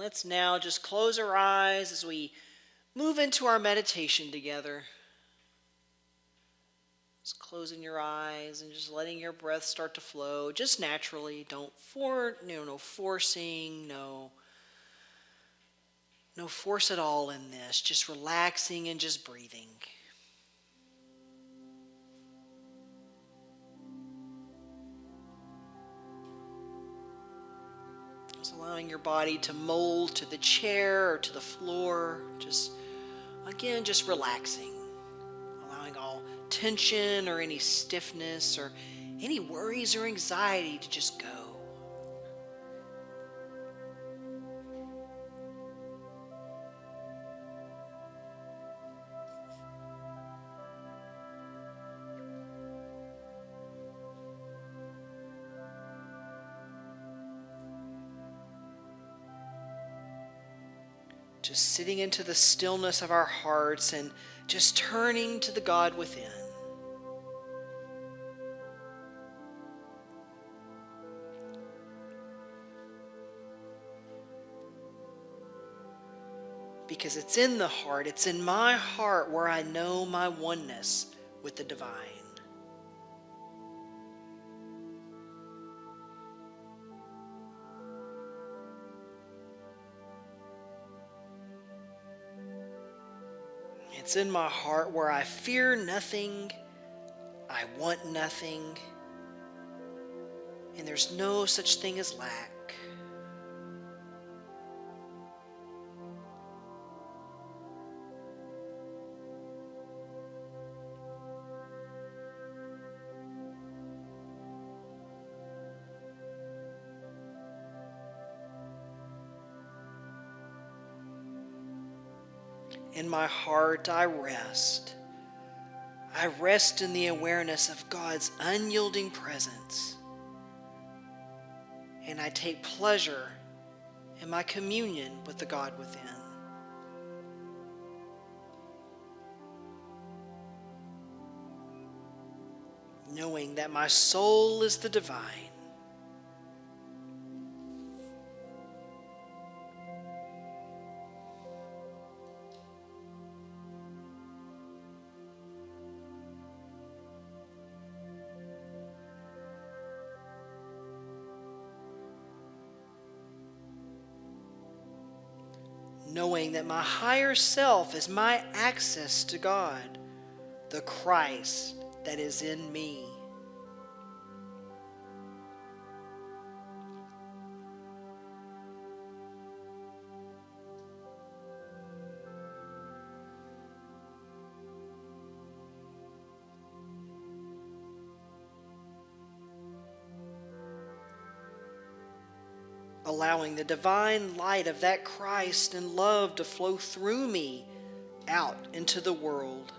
let's now just close our eyes as we move into our meditation together. Just closing your eyes and just letting your breath start to flow just naturally. No forcing, no force at all in this. Just relaxing and just breathing. Just allowing your body to mold to the chair or to the floor. Just relaxing. Allowing all tension or any stiffness or any worries or anxiety to just go. Just sitting into the stillness of our hearts and just turning to the God within. Because it's in the heart, it's in my heart where I know my oneness with the divine. It's in my heart where I fear nothing, I want nothing, and there's no such thing as lack. In my heart, I rest. I rest in the awareness of God's unyielding presence. And I take pleasure in my communion with the God within. Knowing that my soul is the divine. Knowing that my higher self is my access to God, the Christ that is in me. Allowing the divine light of that Christ and love to flow through me out into the world.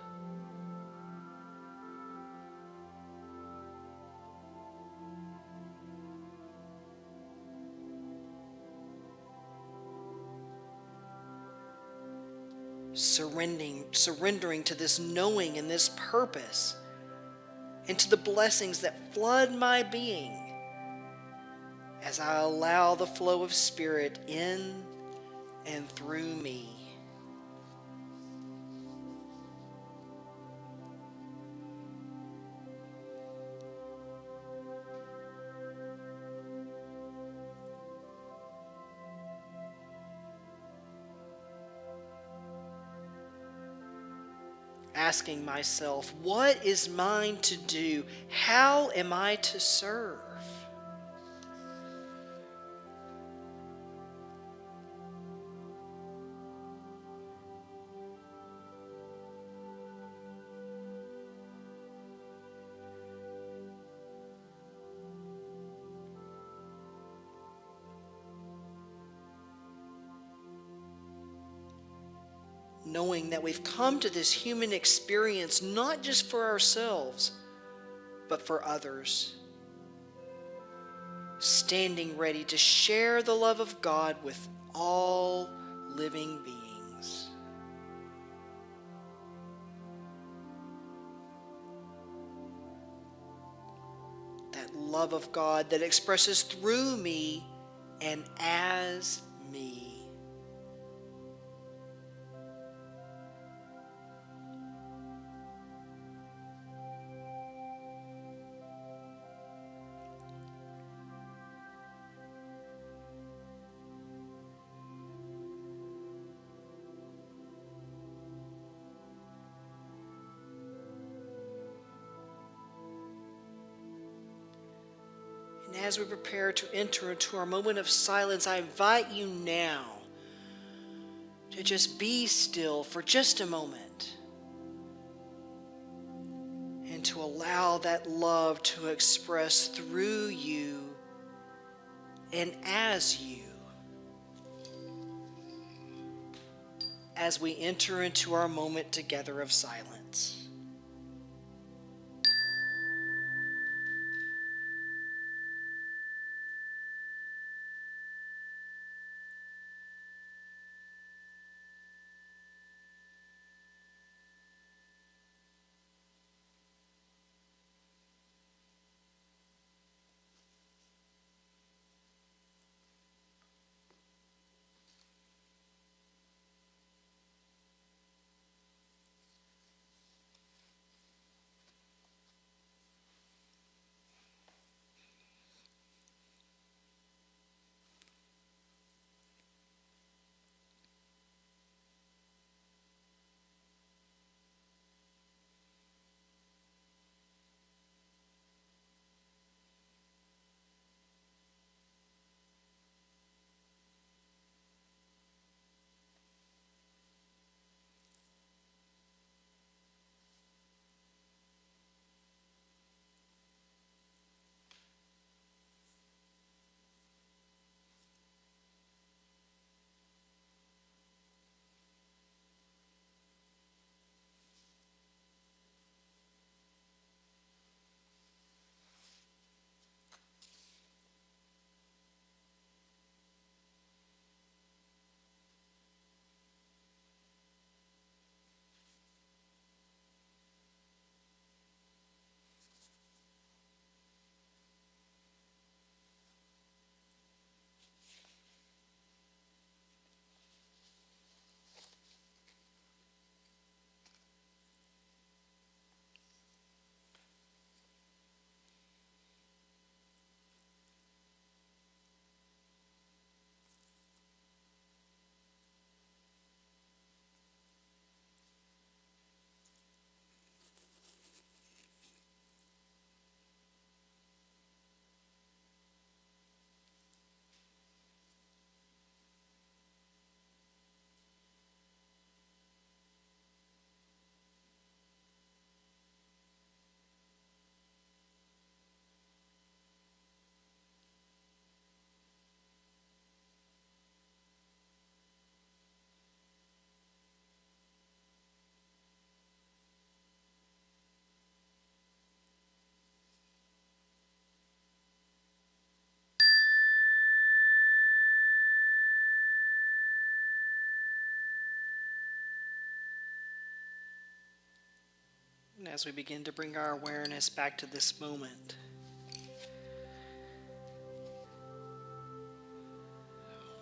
Surrendering to this knowing and this purpose, and to the blessings that flood my being as I allow the flow of Spirit in and through me. Asking myself, what is mine to do? How am I to serve? Knowing that we've come to this human experience not just for ourselves, but for others. Standing ready to share the love of God with all living beings. That love of God that expresses through me and as me. And as we prepare to enter into our moment of silence, I invite you now to just be still for just a moment and to allow that love to express through you and as you, as we enter into our moment together of silence. And as we begin to bring our awareness back to this moment,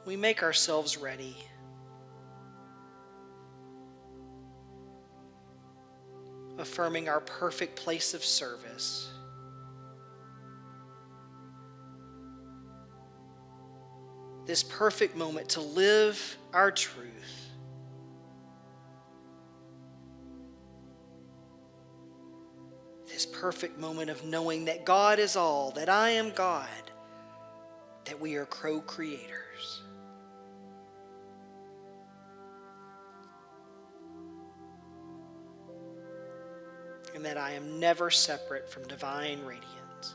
we make ourselves ready. Affirming our perfect place of service. This perfect moment to live our truth. This perfect moment of knowing that God is all, that I am God, that we are co-creators. And that I am never separate from divine radiance.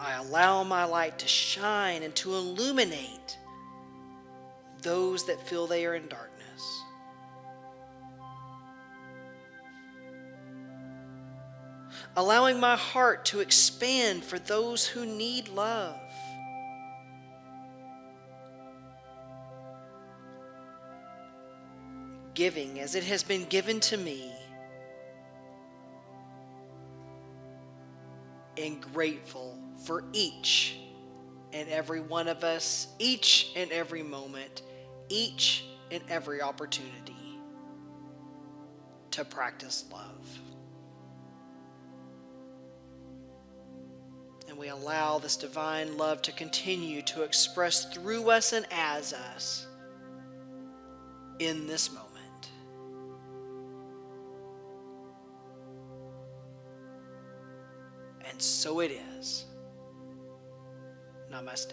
I allow my light to shine and to illuminate those that feel they are in darkness. Allowing my heart to expand for those who need love. Giving as it has been given to me, and grateful for each and every one of us, each and every moment, each and every opportunity to practice love. And we allow this divine love to continue to express through us and as us in this moment. And so it is. Namaste.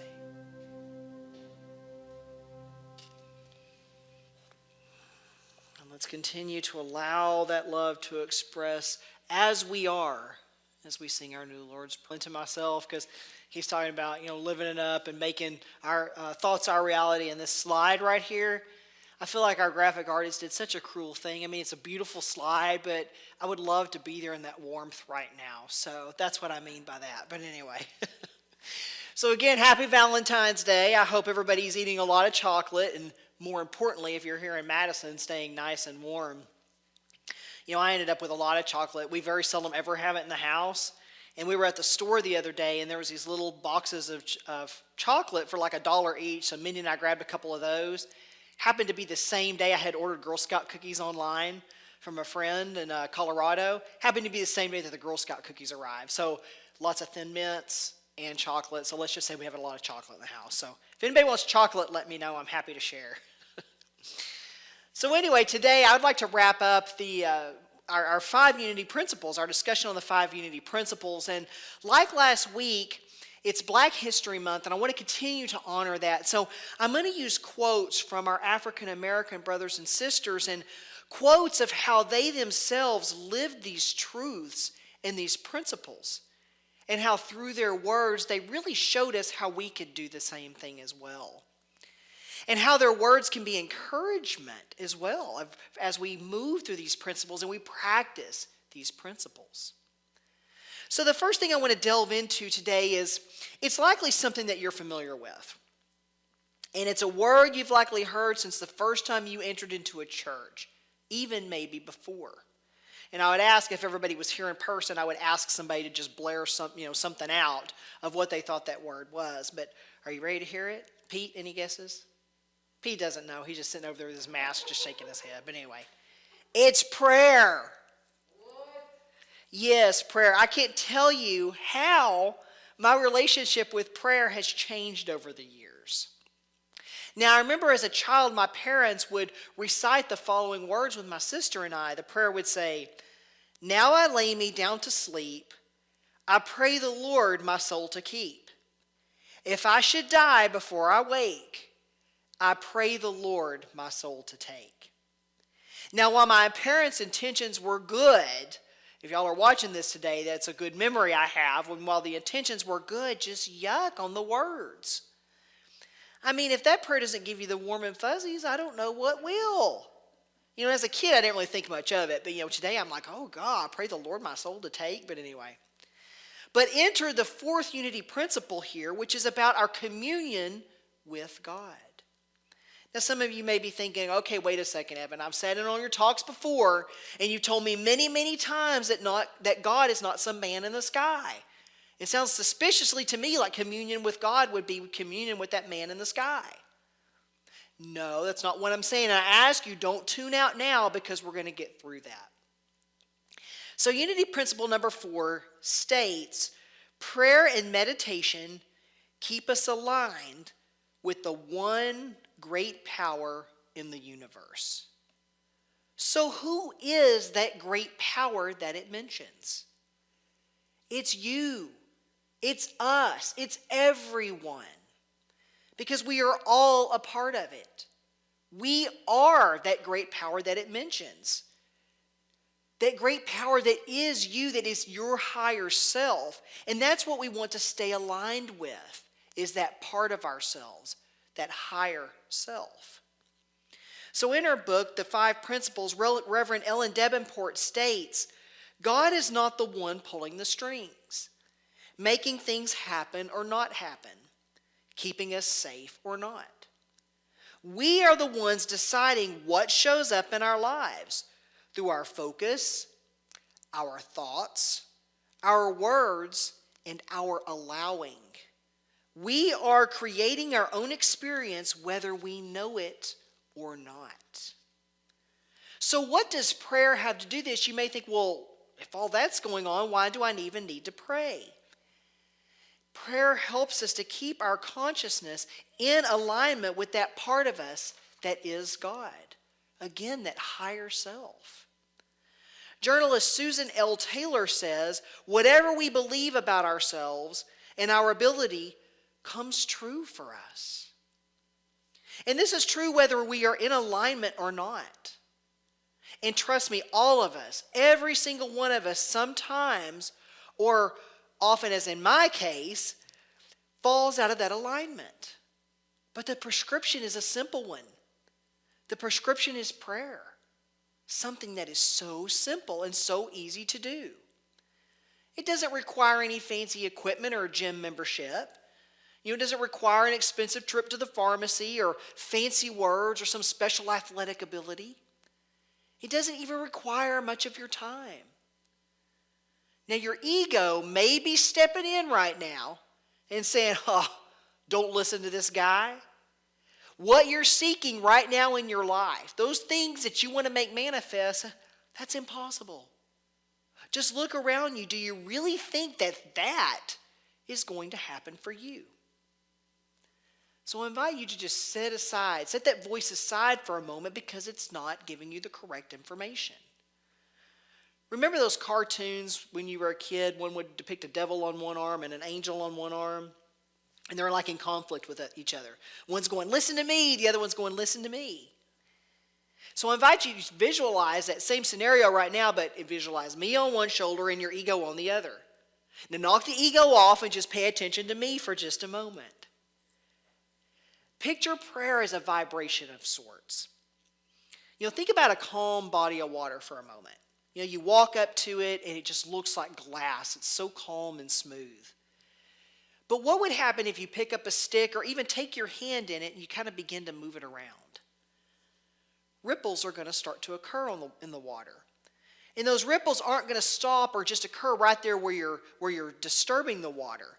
And let's continue to allow that love to express as we are, as we sing our new Lord's Prayer. To myself, because he's talking about, living it up and making our thoughts our reality. And this slide right here, I feel like our graphic artist did such a cruel thing. I mean, it's a beautiful slide, but I would love to be there in that warmth right now. So that's what I mean by that. But anyway. So again, happy Valentine's Day. I hope everybody's eating a lot of chocolate, and more importantly, if you're here in Madison, staying nice and warm. I ended up with a lot of chocolate. We very seldom ever have it in the house. And we were at the store the other day, and there was these little boxes of chocolate for like $1 each. So Mindy and I grabbed a couple of those. Happened to be the same day I had ordered Girl Scout cookies online from a friend in Colorado. Happened to be the same day that the Girl Scout cookies arrived. So lots of Thin Mints and chocolate. So let's just say we have a lot of chocolate in the house. So if anybody wants chocolate, let me know. I'm happy to share. So anyway, today I would like to wrap up our 5 unity principles, our discussion on the 5 unity principles. And like last week, it's Black History Month, and I want to continue to honor that. So I'm going to use quotes from our African American brothers and sisters, and quotes of how they themselves lived these truths and these principles, and how through their words they really showed us how we could do the same thing as well. And how their words can be encouragement as well as we move through these principles and we practice these principles. So the first thing I want to delve into today is, it's likely something that you're familiar with. And it's a word you've likely heard since the first time you entered into a church, even maybe before. And I would ask, if everybody was here in person, I would ask somebody to just blare something out of what they thought that word was. But are you ready to hear it? Pete, any guesses? Pete doesn't know. He's just sitting over there with his mask, just shaking his head. But anyway, it's prayer. Yes, prayer. I can't tell you how my relationship with prayer has changed over the years. Now, I remember as a child, my parents would recite the following words with my sister and I. The prayer would say, "Now I lay me down to sleep. I pray the Lord my soul to keep. If I should die before I wake, I pray the Lord my soul to take." Now, while my parents' intentions were good, if y'all are watching this today, that's a good memory I have. While the intentions were good, just yuck on the words. I mean, if that prayer doesn't give you the warm and fuzzies, I don't know what will. As a kid, I didn't really think much of it. But, today I'm like, oh, God, pray the Lord my soul to take. But anyway. But enter the 4th unity principle here, which is about our communion with God. Now, some of you may be thinking, okay, wait a second, Evan. I've sat in on your talks before, and you've told me many, many times that God is not some man in the sky. It sounds suspiciously to me like communion with God would be communion with that man in the sky. No, that's not what I'm saying. I ask you, don't tune out now, because we're going to get through that. So unity principle number 4 states, prayer and meditation keep us aligned with the one great power in the universe. So who is that great power that it mentions? It's you. It's us. It's everyone. Because we are all a part of it. We are that great power that it mentions. That great power that is you, that is your higher self. And that's what we want to stay aligned with, is that part of ourselves, that higher self. So in her book, The 5 Principles, Reverend Ellen Davenport states, God is not the one pulling the strings, making things happen or not happen, keeping us safe or not. We are the ones deciding what shows up in our lives through our focus, our thoughts, our words, and our allowing. We are creating our own experience whether we know it or not. So what does prayer have to do with this? You may think, well, if all that's going on, why do I even need to pray? Prayer helps us to keep our consciousness in alignment with that part of us that is God. Again, that higher self. Journalist Susan L. Taylor says, whatever we believe about ourselves and our ability comes true for us. And this is true whether we are in alignment or not. And trust me, all of us, every single one of us, sometimes, or often as in my case, falls out of that alignment. But the prescription is a simple one. The prescription is prayer. Something that is so simple and so easy to do. It doesn't require any fancy equipment or a gym membership. It doesn't require an expensive trip to the pharmacy or fancy words or some special athletic ability. It doesn't even require much of your time. Now, your ego may be stepping in right now and saying, oh, don't listen to this guy. What you're seeking right now in your life, those things that you want to make manifest, that's impossible. Just look around you. Do you really think that that is going to happen for you? So I invite you to just set that voice aside for a moment because it's not giving you the correct information. Remember those cartoons when you were a kid? One would depict a devil on one arm and an angel on one arm. And they're like in conflict with each other. One's going, listen to me. The other one's going, listen to me. So I invite you to visualize that same scenario right now, but visualize me on one shoulder and your ego on the other. Now knock the ego off and just pay attention to me for just a moment. Picture prayer as a vibration of sorts. Think about a calm body of water for a moment. You walk up to it and it just looks like glass. It's so calm and smooth. But what would happen if you pick up a stick or even take your hand in it and you kind of begin to move it around? Ripples are going to start to occur in the water. And those ripples aren't going to stop or just occur right there where you're disturbing the water.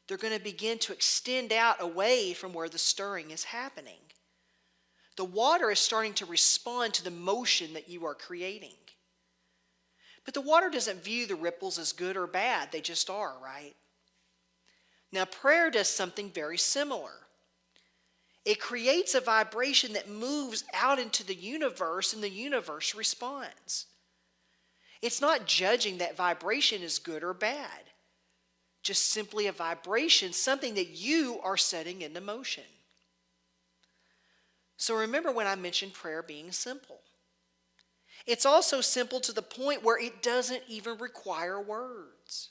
They're going to begin to extend out away from where the stirring is happening. The water is starting to respond to the motion that you are creating. But the water doesn't view the ripples as good or bad. They just are, right? Now, prayer does something very similar. It creates a vibration that moves out into the universe, and the universe responds. It's not judging that vibration is good or bad. Just simply a vibration, something that you are setting into motion. So remember when I mentioned prayer being simple. It's also simple to the point where it doesn't even require words.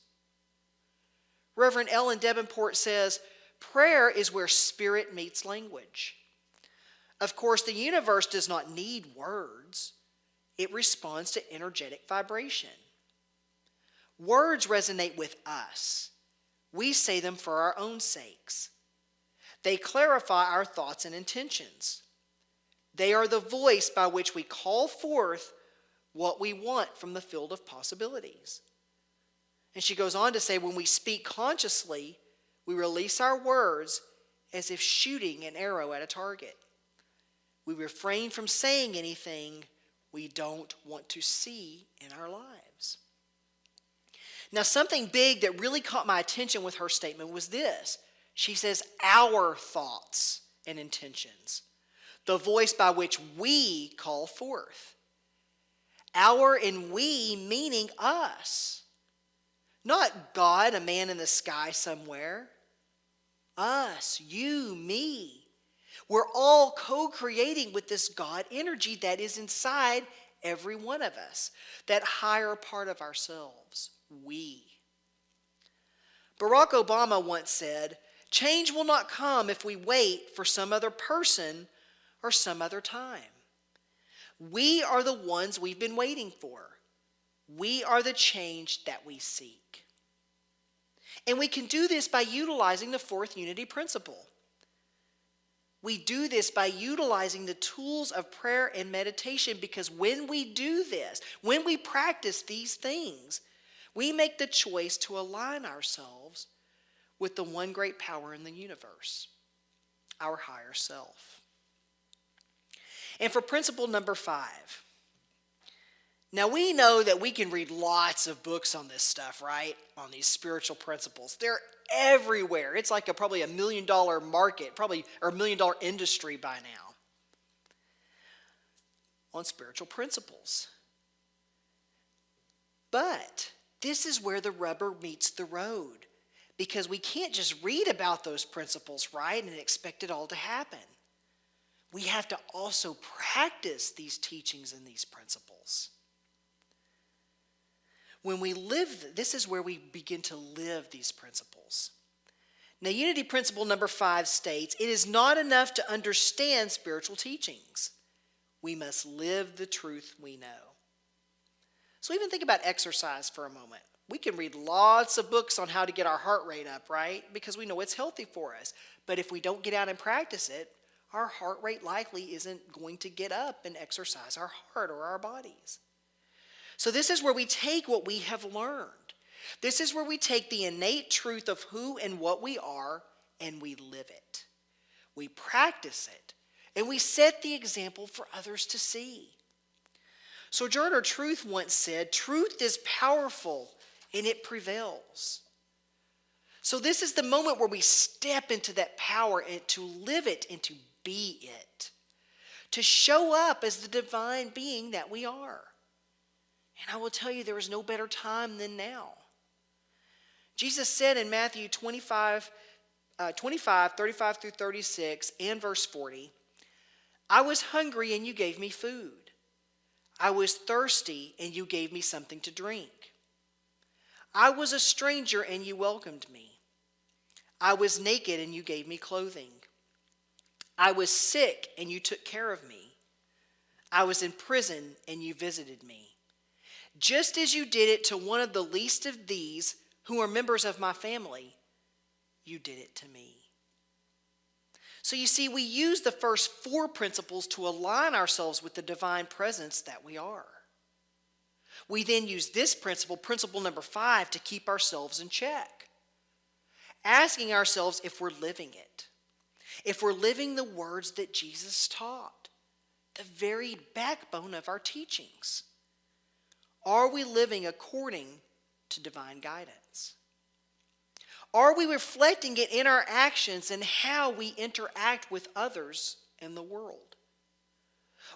Reverend Ellen Davenport says, prayer is where spirit meets language. Of course, the universe does not need words. It responds to energetic vibration. Words resonate with us. We say them for our own sakes. They clarify our thoughts and intentions. They are the voice by which we call forth what we want from the field of possibilities. And she goes on to say, when we speak consciously, we release our words as if shooting an arrow at a target. We refrain from saying anything we don't want to see in our lives. Now, something big that really caught my attention with her statement was this. She says, our thoughts and intentions, the voice by which we call forth. Our and we meaning us. Not God, a man in the sky somewhere. Us, you, me. We're all co-creating with this God energy that is inside every one of us. That higher part of ourselves, we. Barack Obama once said, change will not come if we wait for some other person or some other time. We are the ones we've been waiting for. We are the change that we seek. And we can do this by utilizing the fourth unity principle. We do this by utilizing the tools of prayer and meditation because when we do this, when we practice these things, we make the choice to align ourselves with the one great power in the universe, our higher self. And for principle number 5, now we know that we can read lots of books on this stuff, right? On these spiritual principles. They're everywhere. It's like probably $1 million market, or $1 million industry by now on spiritual principles. But this is where the rubber meets the road, because we can't just read about those principles, right, and expect it all to happen. We have to also practice these teachings and these principles. When we live, this is where we begin to live these principles. Now, unity principle number 5 states, it is not enough to understand spiritual teachings. We must live the truth we know. So even think about exercise for a moment. We can read lots of books on how to get our heart rate up, right? Because we know it's healthy for us. But if we don't get out and practice it, our heart rate likely isn't going to get up and exercise our heart or our bodies. So this is where we take what we have learned. This is where we take the innate truth of who and what we are and we live it. We practice it and we set the example for others to see. Sojourner Truth once said, "Truth is powerful and it prevails." So this is the moment where we step into that power and to live it and to be it. To show up as the divine being that we are. And I will tell you, there is no better time than now. Jesus said in Matthew 25, 35 through 36 and verse 40, "I was hungry and you gave me food. I was thirsty and you gave me something to drink. I was a stranger and you welcomed me. I was naked and you gave me clothing. I was sick and you took care of me. I was in prison and you visited me. Just as you did it to one of the least of these who are members of my family, you did it to me." So you see, we use the first 4 principles to align ourselves with the divine presence that we are. We then use this principle, principle number 5, to keep ourselves in check. Asking ourselves if we're living it. If we're living the words that Jesus taught. The very backbone of our teachings. Are we living according to divine guidance? Are we reflecting it in our actions and how we interact with others in the world?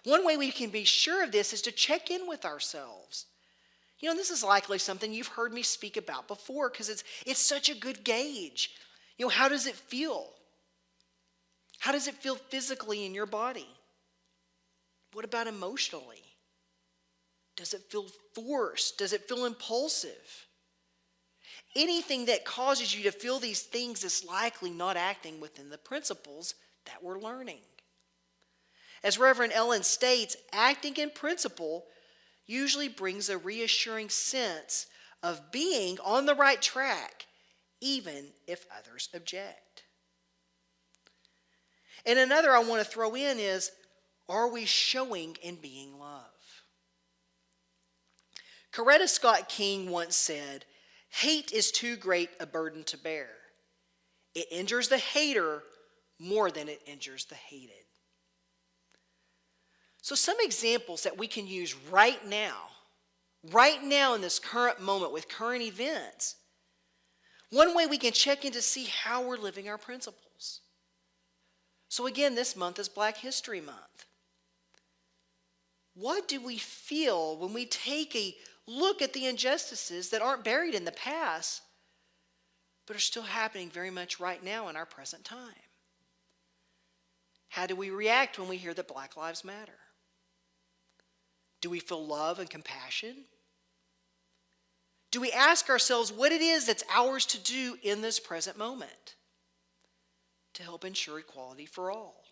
One way we can be sure of this is to check in with ourselves. You know, this is likely something you've heard me speak about before because it's such a good gauge. You know, how does it feel? How does it feel physically in your body? What about emotionally? Does it feel forced? Does it feel impulsive? Anything that causes you to feel these things is likely not acting within the principles that we're learning. As Reverend Ellen states, acting in principle usually brings a reassuring sense of being on the right track, even if others object. And another I want to throw in is, are we showing and being love? Coretta Scott King once said, "Hate is too great a burden to bear. It injures the hater more than it injures the hated." So some examples that we can use right now in this current moment with current events. One way we can check in to see how we're living our principles. So again, this month is Black History Month. What do we feel when we take a look at the injustices that aren't buried in the past, but are still happening very much right now in our present time? How do we react when we hear that Black Lives Matter? Do we feel love and compassion? Do we ask ourselves what it is that's ours to do in this present moment to help ensure equality for all?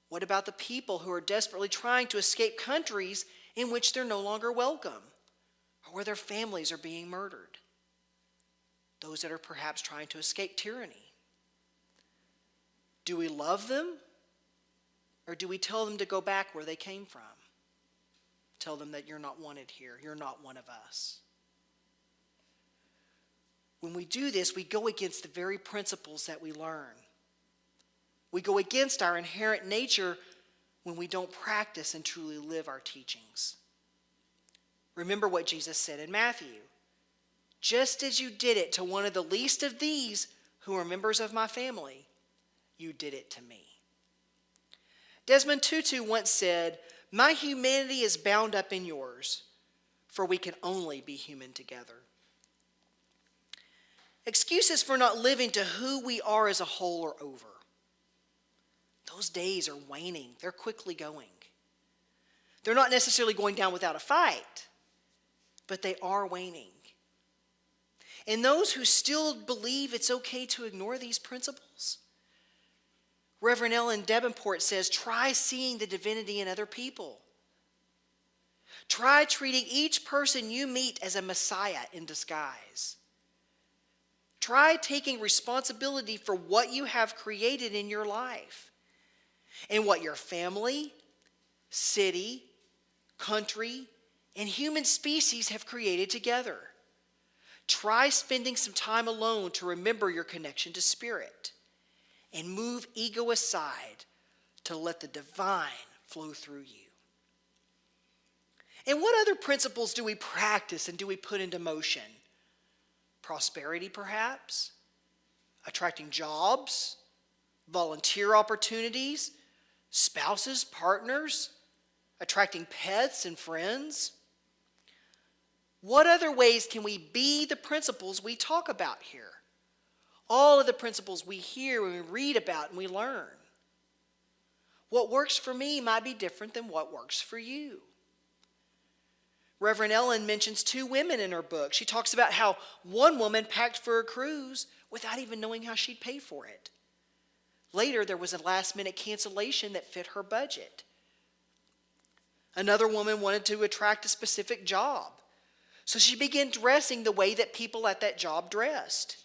What about the people who are desperately trying to escape countries in which they're no longer welcome, or where their families are being murdered? Those that are perhaps trying to escape tyranny. Do we love them, or do we tell them to go back where they came from? Tell them that you're not wanted here, you're not one of us. When we do this, we go against the very principles that we learn. We go against our inherent nature when we don't practice and truly live our teachings. Remember what Jesus said in Matthew. "Just as you did it to one of the least of these who are members of my family, you did it to me." Desmond Tutu once said, "My humanity is bound up in yours. for we can only be human together. Excuses for not living to who we are as a whole are over. Those days are waning. They're quickly going. They're not necessarily going down without a fight, but they are waning. And those who still believe it's okay to ignore these principles, Reverend Ellen Davenport says, try seeing the divinity in other people. Try treating each person you meet as a Messiah in disguise. Try taking responsibility for what you have created in your life and what your family, city, country, and human species have created together. Try spending some time alone to remember your connection to Spirit and move ego aside to let the divine flow through you. And what other principles do we practice and do we put into motion? Prosperity, perhaps? Attracting jobs? Volunteer opportunities? Spouses, partners? Attracting pets and friends? What other ways can we be the principles we talk about here? All of the principles we hear and we read about and we learn. What works for me might be different than what works for you. Reverend Ellen mentions 2 women in her book. She talks about how one woman packed for a cruise without even knowing how she'd pay for it. Later, there was a last-minute cancellation that fit her budget. Another woman wanted to attract a specific job, so she began dressing the way that people at that job dressed.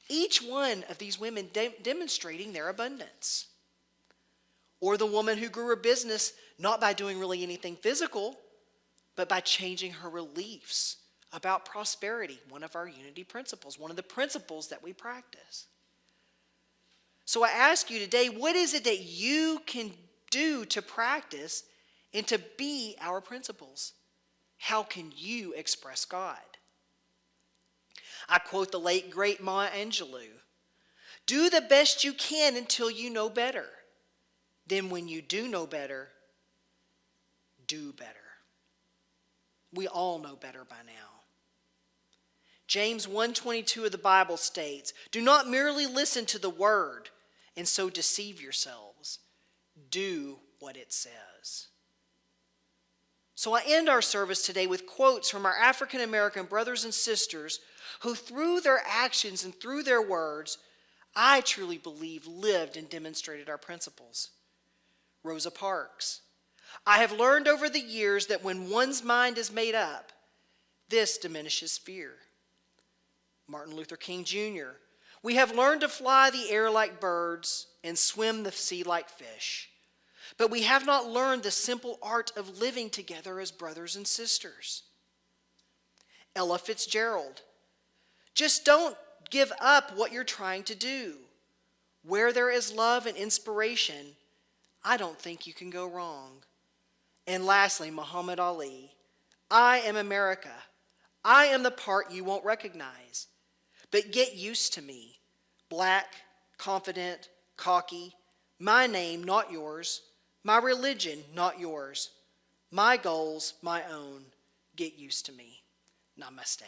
Each one of these women demonstrating their abundance. Or the woman who grew her business not by doing really anything physical, but by changing her beliefs about prosperity, one of our unity principles, one of the principles that we practice. So I ask you today, what is it that you can do to practice and to be our principles? How can you express God? I quote the late, great Maya Angelou. Do the best you can until you know better. Then when you do know better, do better. We all know better by now. James 1:22 of the Bible states, do not merely listen to the word and so deceive yourselves. Do what it says. So I end our service today with quotes from our African American brothers and sisters who through their actions and through their words, I truly believe lived and demonstrated our principles. Rosa Parks. I have learned over the years that when one's mind is made up, this diminishes fear. Martin Luther King Jr. We have learned to fly the air like birds and swim the sea like fish, but we have not learned the simple art of living together as brothers and sisters. Ella Fitzgerald. Just don't give up what you're trying to do. Where there is love and inspiration, I don't think you can go wrong. And lastly, Muhammad Ali. I am America. I am the part you won't recognize. But get used to me. Black, confident, cocky. My name, not yours. My religion, not yours. My goals, my own. Get used to me. Namaste.